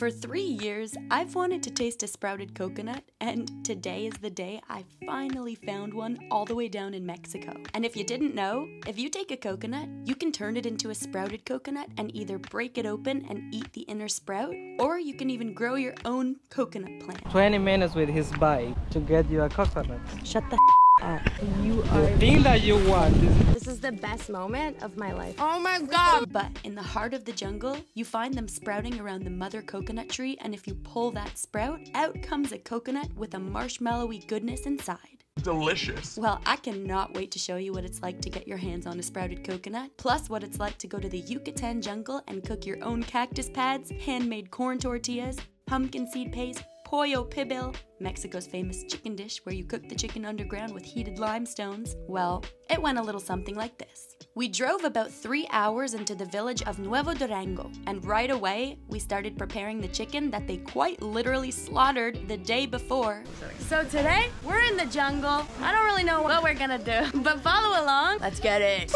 For 3 years, I've wanted to taste a sprouted coconut, and today is the day I finally found one all the way down in Mexico. And if you didn't know, if you take a coconut, you can turn it into a sprouted coconut and either break it open and eat the inner sprout, or you can even grow your own coconut plant. 20 minutes with his bike to get you a coconut. Shut the up. You are the thing that you want. This is the best moment of my life. Oh my god! But in the heart of the jungle, you find them sprouting around the mother coconut tree, and if you pull that sprout, out comes a coconut with a marshmallowy goodness inside. Delicious. Well, I cannot wait to show you what it's like to get your hands on a sprouted coconut, plus what it's like to go to the Yucatan jungle and cook your own cactus pads, handmade corn tortillas, pumpkin seed paste, Pollo, Pibil, Mexico's famous chicken dish where you cook the chicken underground with heated limestones. Well, it went a little something like this. We drove about 3 hours into the village of Nuevo Durango, and right away, we started preparing the chicken that they quite literally slaughtered the day before. So today, we're in the jungle. I don't really know what we're gonna do, but follow along. Let's get it.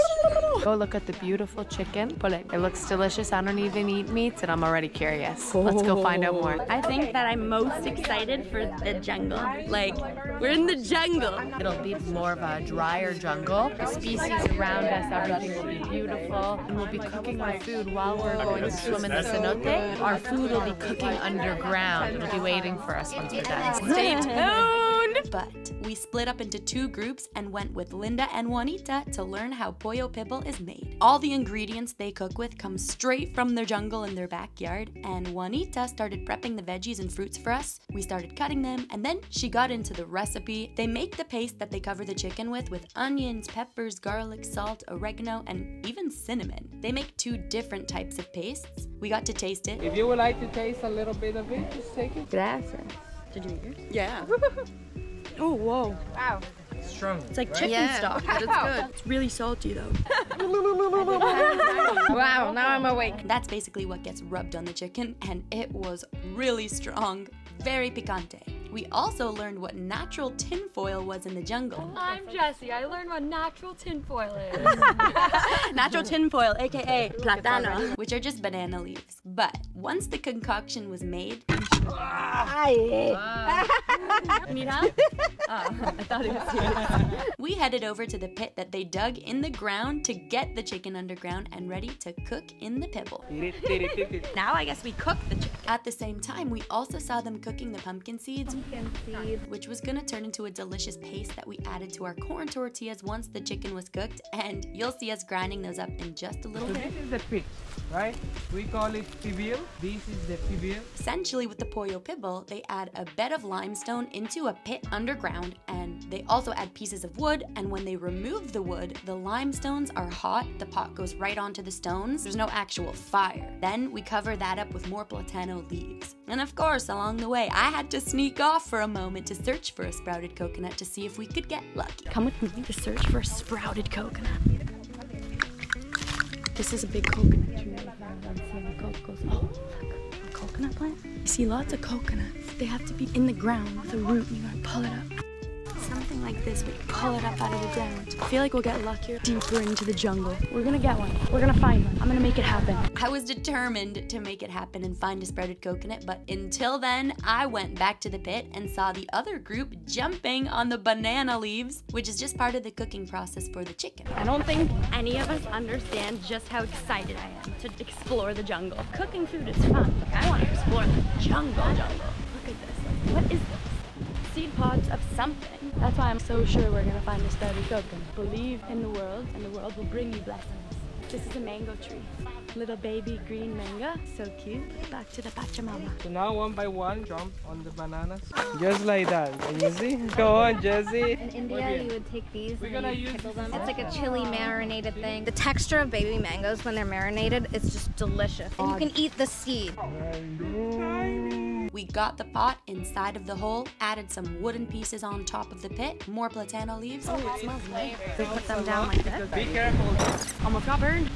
Go look at the beautiful chicken. It looks delicious. I don't even eat meats and I'm already curious. Let's go find out more. I think that I'm most excited for the jungle. Like, we're in the jungle. It'll be more of a drier jungle. The species around us, everything will be beautiful. And we'll be cooking our food while we're going to swim in the cenote. Our food will be cooking underground. It'll be waiting for us once we're done. Stay tuned! But we split up into 2 groups and went with Linda and Juanita to learn how Pollo Pibil is made. All the ingredients they cook with come straight from their jungle in their backyard, and Juanita started prepping the veggies and fruits for us. We started cutting them, and then she got into the recipe. They make the paste that they cover the chicken with onions, peppers, garlic, salt, oregano, and even cinnamon. They make 2 different types of pastes. We got to taste it. If you would like to taste a little bit of it, just take it. Gracias. Did you eat yours? Yeah. Oh, whoa. Wow. Strong. It's like chicken stock, but it's good. It's really salty though. Wow, now I'm awake. That's basically what gets rubbed on the chicken, and it was really strong, very picante. We also learned what natural tinfoil was in the jungle. I'm Jessie. I learned what natural tinfoil is. Natural tinfoil, aka platano, which are just banana leaves. But once the concoction was made, Need help? I thought it was you. we headed over to the pit that they dug in the ground to get the chicken underground and ready to cook in the Pibil. Now I guess we cook the chicken. At the same time, we also saw them cooking the pumpkin seeds, which was gonna turn into a delicious paste that we added to our corn tortillas once the chicken was cooked, and you'll see us grinding those up in just a little bit. This is the pit, right? We call it Pibil. This is the Pibil. Essentially, with the Pollo Pibil, they add a bed of limestone into a pit underground, and they also add pieces of wood, and when they remove the wood, the limestones are hot, the pot goes right onto the stones, there's no actual fire. Then we cover that up with more platano leaves. And of course, along the way, I had to sneak off for a moment to search for a sprouted coconut to see if we could get lucky. Come with me to search for a sprouted coconut. This is a big coconut tree. Oh, look, a coconut plant. You see lots of coconuts. They have to be in the ground with a root, and you gotta pull it up. Something like this, we pull it up out of the ground. I feel like we'll get luckier deeper into the jungle. We're gonna get one. We're gonna find one. I'm gonna make it happen. I was determined to make it happen and find a sprouted coconut, but until then, I went back to the pit and saw the other group jumping on the banana leaves, which is just part of the cooking process for the chicken. I don't think any of us understand just how excited I am to explore the jungle. Cooking food is fun. I want to explore the jungle. Look at this. What is this? Seed pods of something. That's why I'm so sure we're gonna find a sprouted coconut. Believe in the world, and the world will bring you blessings. This is a mango tree. Little baby green mango, so cute. Back to the Pachamama. So now one by one, jump on the bananas. Just like that. Can you see? Go on, Jessie. In India, you would take these We're and gonna you use pickle them. this. It's like a chili marinated thing. The texture of baby mangoes when they're marinated, it's just delicious. And you can eat the seed. We got the pot inside of the hole, added some wooden pieces on top of the pit, more platano leaves. Oh, it smells nice. We put them down like that. Be careful. Almost got burned.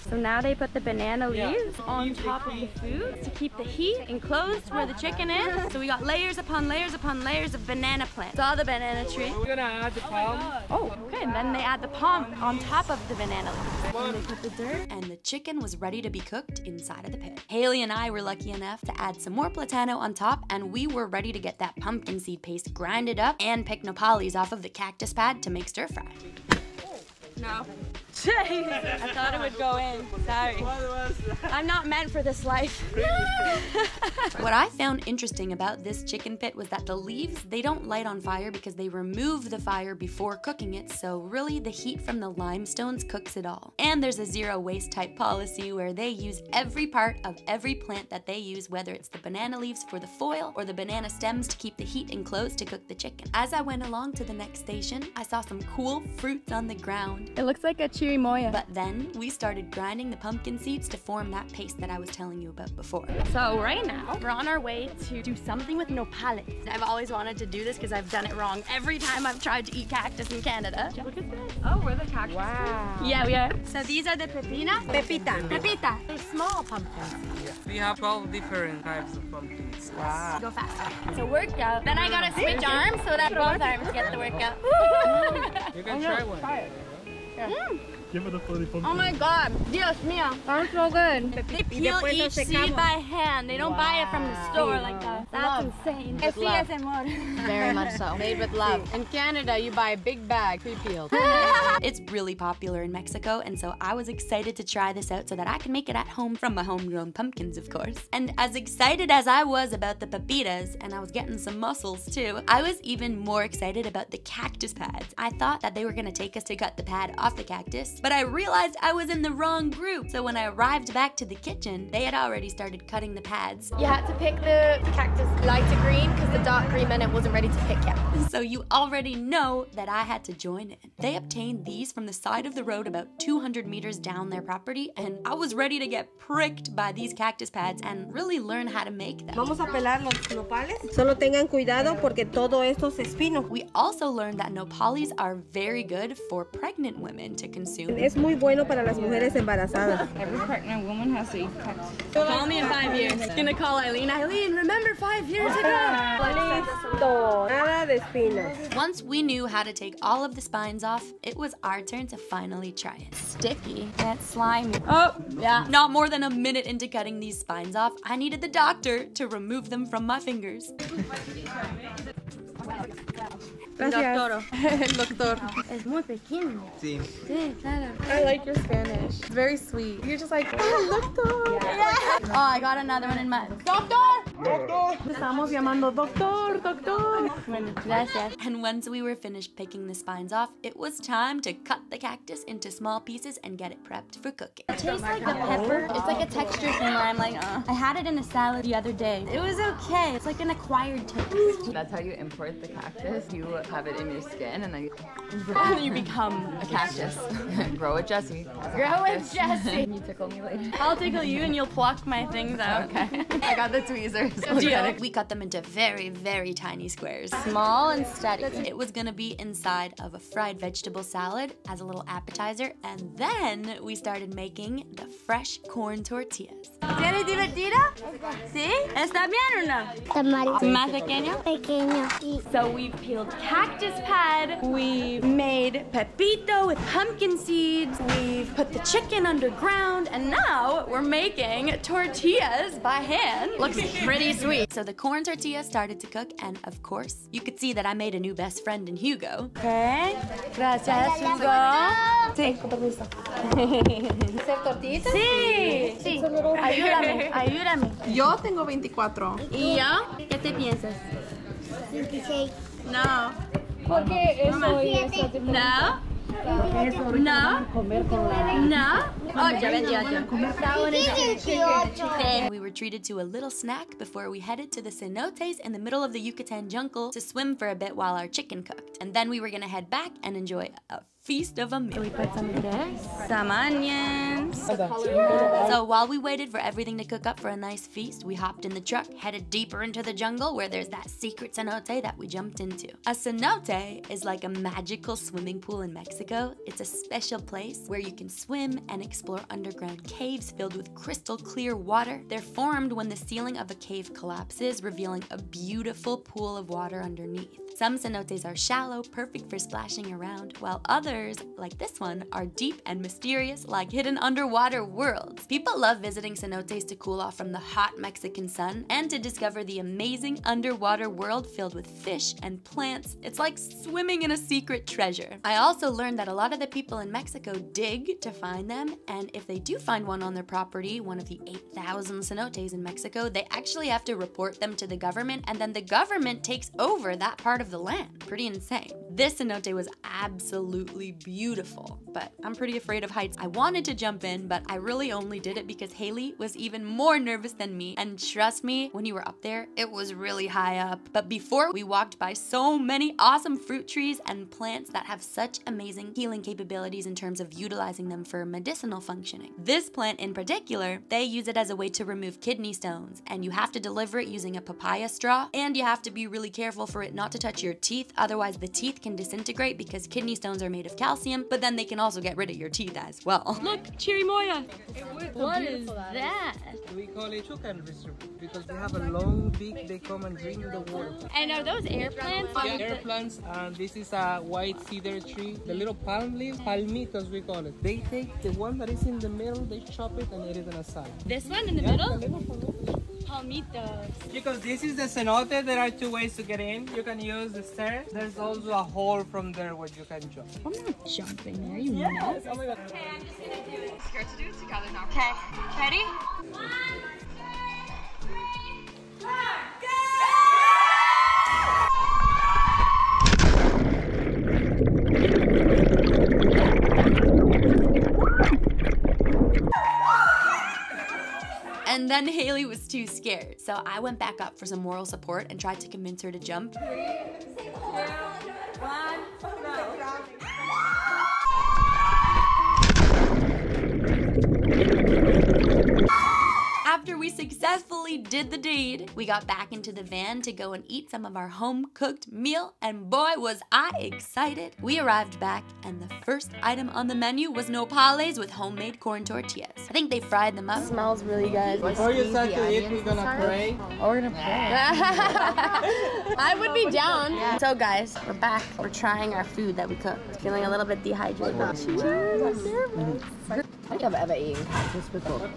So now they put the banana leaves on top of the food to keep the heat enclosed where the chicken is. So we got layers upon layers upon layers of banana plants. Saw the banana tree. We're gonna add the palm. Oh, okay. And then they add the palm on top of the banana leaves. And they put the dirt. And the chicken was ready to be cooked inside of the pit. Haley and I were lucky enough to add some more platano on top, and we were ready to get that pumpkin seed paste grinded up and pick nopales off of the cactus pad to make stir fry. No. I thought it would go in. Sorry. I'm not meant for this life. What I found interesting about this chicken pit was that the leaves, they don't light on fire because they remove the fire before cooking it, so really the heat from the limestones cooks it all. And there's a zero waste type policy where they use every part of every plant that they use, whether it's the banana leaves for the foil or the banana stems to keep the heat enclosed to cook the chicken. As I went along to the next station, I saw some cool fruits on the ground. It looks like a chirimoya. But then we started grinding the pumpkin seeds to form that paste that I was telling you about before. So right now, we're on our way to do something with nopales. I've always wanted to do this because I've done it wrong every time I've tried to eat cactus in Canada. Look at this. Oh, we're the cactus. Wow. Yeah, we are. So these are the pepinas. Pepita. Pepita. They're small pumpkins. We have 12 different types of pumpkins. Wow. Go faster. It's a workout. Then I gotta switch arms so that both arms get the workout. You can try one. Give it a fully pumpkin. Oh my god. Dios mío. That's so good. They peel each seed by hand. They don't buy it from the store like that. That's insane. Very much so. Made with love. In Canada, you buy a big bag, pre-peeled. It's really popular in Mexico, and so I was excited to try this out so that I can make it at home from my homegrown pumpkins, of course. And as excited as I was about the pepitas, and I was getting some mussels too, I was even more excited about the cactus pads. I thought that they were gonna take us to cut the pad off the cactus, but I realized I was in the wrong group. So when I arrived back to the kitchen, they had already started cutting the pads. You had to pick the cactus lighter green because the dark green meant it wasn't ready to pick yet. So you already know that I had to join in. They obtained these from the side of the road about 200 meters down their property, and I was ready to get pricked by these cactus pads and really learn how to make them. Vamos a pelar los nopales. Solo tengan cuidado porque todo esto es espino. We also learned that nopales are very good for pregnant women to consume. Es muy bueno para las mujeres embarazadas. Every pregnant woman has to eat cactus. Call me in 5 years. Gonna call Eileen. Eileen, remember 5 years ago? Listo. Nada de espinas. Once we knew how to take all of the spines off, it was our turn to finally try it. Sticky. That's slimy. Oh, yeah. Not more than a minute into cutting these spines off, I needed the doctor to remove them from my fingers. Gracias. Doctor. Es muy pequeño. Sí. Sí, claro. I like your Spanish. It's very sweet. You're just like, oh, doctor. Oh, I got another one in my... Doctor! Estamos llamando doctor, doctor. Bueno, gracias. And once we were finished picking the spines off, it was time to cut the cactus into small pieces and get it prepped for cooking. It tastes like a pepper. It's like a texture thing where I'm like, I had it in a salad the other day. It was okay. It's like an acquired taste. That's how you import the cactus. You have it in your skin and then You become a cactus. Growithjessie. Growithjessie. Can you tickle me later? I'll tickle you and you'll pluck my things out. Okay. I got the tweezers. We cut them into very, very tiny squares. Small and steady. It was gonna be inside of a fried vegetable salad as a little appetizer, and then we started making the fresh corn tortillas. ¿Tienes divertida? ¿Sí? ¿Está bien o no? ¿Más pequeño? Pequeño. So we've peeled cactus pad, we've made pepito with pumpkin seeds, we've put the chicken underground, and now we're making tortillas by hand. Looks pretty sweet. So the corn tortilla started to cook, and of course, you could see that I made a new best friend in Hugo. Okay. Gracias, Hugo. Sí. ¿Hacer tortillitas? Sí. Sí. Ayúdame, ayúdame. Yo tengo 24. ¿Y yo? ¿Qué te piensas? 26. No. ¿Por qué eso y eso? No. No. No. Oh, ya ven, We were treated to a little snack before we headed to the Cenotes in the middle of the Yucatan jungle to swim for a bit while our chicken cooked. And then we were gonna head back and enjoy a feast of a meal. We put some of this, some onions, mushrooms. So while we waited for everything to cook up for a nice feast, we hopped in the truck, headed deeper into the jungle where there's that secret cenote that we jumped into. A cenote is like a magical swimming pool in Mexico. It's a special place where you can swim and explore underground caves filled with crystal clear water. They're formed when the ceiling of a cave collapses, revealing a beautiful pool of water underneath. Some cenotes are shallow, perfect for splashing around, while others, like this one, are deep and mysterious, like hidden underwater worlds. People love visiting cenotes to cool off from the hot Mexican sun and to discover the amazing underwater world filled with fish and plants. It's like swimming in a secret treasure. I also learned that a lot of the people in Mexico dig to find them, and if they do find one on their property, one of the 8,000 cenotes in Mexico, they actually have to report them to the government, and then the government takes over that part of the land. Pretty insane. This cenote was absolutely beautiful, but I'm pretty afraid of heights. I wanted to jump in, but I really only did it because Haley was even more nervous than me, and trust me, when you were up there, it was really high up. But before, we walked by so many awesome fruit trees and plants that have such amazing healing capabilities in terms of utilizing them for medicinal functioning. This plant in particular, they use it as a way to remove kidney stones, and you have to deliver it using a papaya straw, and you have to be really careful for it not to touch your teeth, otherwise the teeth can disintegrate because kidney stones are made of calcium, but then they can also get rid of your teeth as well. Look, chirimoya. What is that? We call it Yucatan because they have a long beak, they come and drink the water. And are those air plants? Yeah, air plants, and this is a white cedar tree. The little palm leaves, palmitos we call it. They take the one that is in the middle, they chop it and eat it in a salad. This one in the middle? Palmitos. Because this is the cenote, there are two ways to get in. You can use the stairs. There's also a hole from there where you can jump. I'm not jumping there, you know. Oh my god. Okay, I'm just gonna do it. Scared to do it together now. Okay, ready? 1, 2, 3, 4, go! And then Haley was too scared, so I went back up for some moral support and tried to convince her to jump. 3, 2, 1, After we successfully did the deed, we got back into the van to go and eat some of our home-cooked meal, and boy was I excited. We arrived back, and the first item on the menu was nopales with homemade corn tortillas. I think they fried them up. Smells really good. Before you start to eat, we're gonna pray. Oh, we're gonna pray. I would be down. Yeah. So guys, we're back. We're trying our food that we cooked. Feeling a little bit dehydrated. I think I've ever eaten cactus before.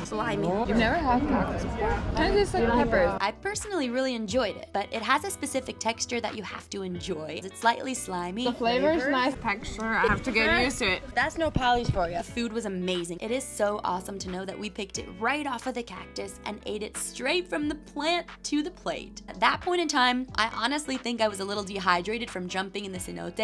Slimy. You've never had cactus before? Kind of tastes like peppers. I personally really enjoyed it, but it has a specific texture that you have to enjoy. It's slightly slimy. The flavor's nice. Texture, I have to get used to it. That's nopales for you. The food was amazing. It is so awesome to know that we picked it right off of the cactus and ate it straight from the plant to the plate. At that point in time, I honestly think I was a little dehydrated from jumping in the cenotes.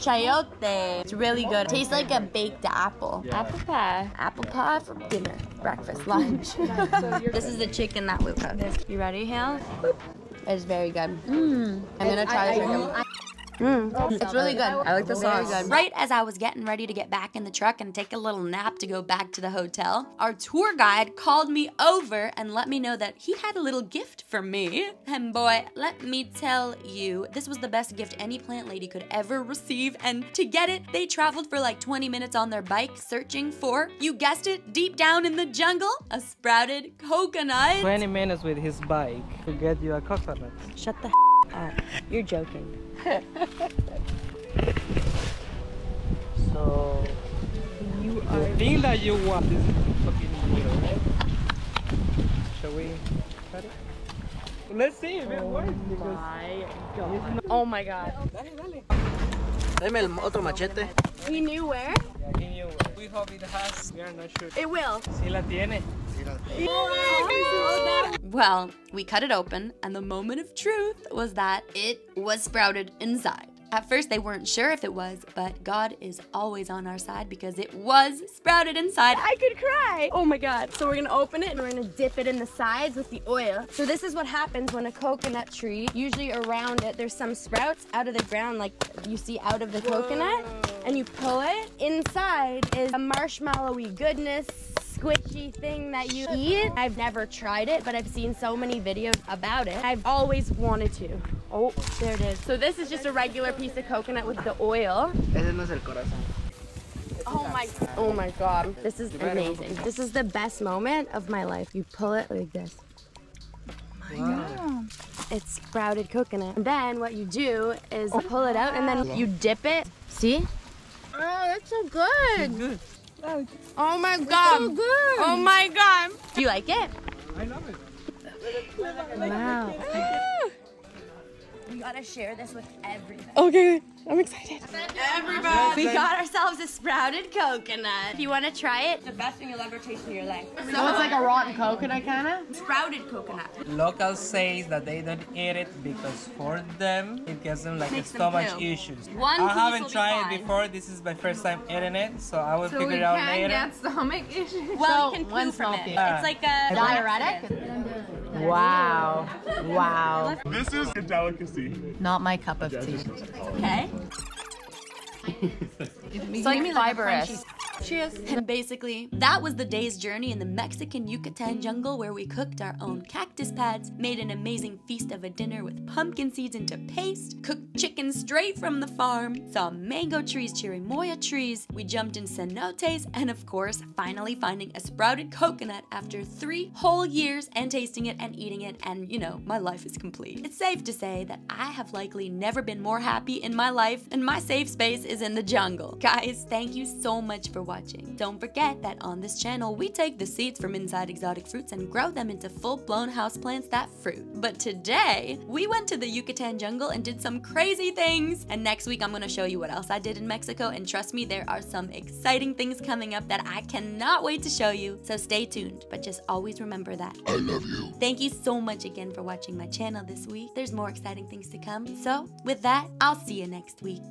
Chayote. It's really good. Tastes like a baked apple. Yeah. Apple pie. Apple pie for dinner, breakfast, lunch. This is the chicken that we cooked. You ready, Hale? It's very good. I'm gonna try this. It's really good. I like the sauce. Very good. Right as I was getting ready to get back in the truck and take a little nap to go back to the hotel, our tour guide called me over and let me know that he had a little gift for me. And boy, let me tell you, this was the best gift any plant lady could ever receive. And to get it, they traveled for like 20 minutes on their bike searching for, you guessed it, deep down in the jungle, a coconut. 20 minutes with his bike to get you a coconut. Shut the up. You're joking. So, the thing that you want is fucking meal, right? Shall we cut it? Let's see if it works. Oh my god. Dame el otro machete. We knew where? Yeah, he knew where. We hope it has. We are not sure. It will. Si la tiene. Well, we cut it open, and the moment of truth was that it was sprouted inside. At first, they weren't sure if it was, but God is always on our side because it was sprouted inside. I could cry. Oh my god. So we're gonna open it and we're gonna dip it in the sides with the oil. So this is what happens when a coconut tree, usually around it, there's some sprouts out of the ground like you see out of the coconut. and you pull it. Inside is a marshmallowy goodness, squishy thing that you eat. I've never tried it, but I've seen so many videos about it. I've always wanted to. Oh, there it is. So this is just a regular piece of coconut with the oil. Ese no es el corazón. Oh my God, this is amazing. This is the best moment of my life. You pull it like this. Oh my God. It's sprouted coconut. And then what you do is pull it out and then you dip it. See? Oh, that's so good. Good. Oh my God. So good. Oh my God. Do you like it? I love it. Wow. We gotta share this with everyone. Okay, I'm excited. Everybody! We got ourselves a sprouted coconut. If you wanna try it, the best thing you'll ever taste in your life. So it's like a rotten coconut, kind of? Sprouted coconut. Locals say that they don't eat it because for them it gives them like stomach issues. I haven't tried it before. This is my first time eating it, so I will figure it out later. Get stomach issues. Well, you can poo from it. It's like a diuretic. Wow. Wow. This is a delicacy. Not my cup of tea. Okay. It's like fibrous. Cheers. And basically, that was the day's journey in the Mexican Yucatan jungle where we cooked our own cactus pads, made an amazing feast of a dinner with pumpkin seeds into paste, cooked chicken straight from the farm, saw mango trees, chirimoya trees, we jumped in cenotes, and of course, finally finding a sprouted coconut after 3 whole years and tasting it and eating it, and you know, my life is complete. It's safe to say that I have likely never been more happy in my life, and my safe space is in the jungle. Guys, thank you so much for watching. Don't forget that on this channel, we take the seeds from inside exotic fruits and grow them into full-blown houseplants that fruit. But today, we went to the Yucatan jungle and did some crazy things. And next week, I'm gonna show you what else I did in Mexico. And trust me, there are some exciting things coming up that I cannot wait to show you. So stay tuned, but just always remember that I love you. Thank you so much again for watching my channel this week. There's more exciting things to come. So with that, I'll see you next week.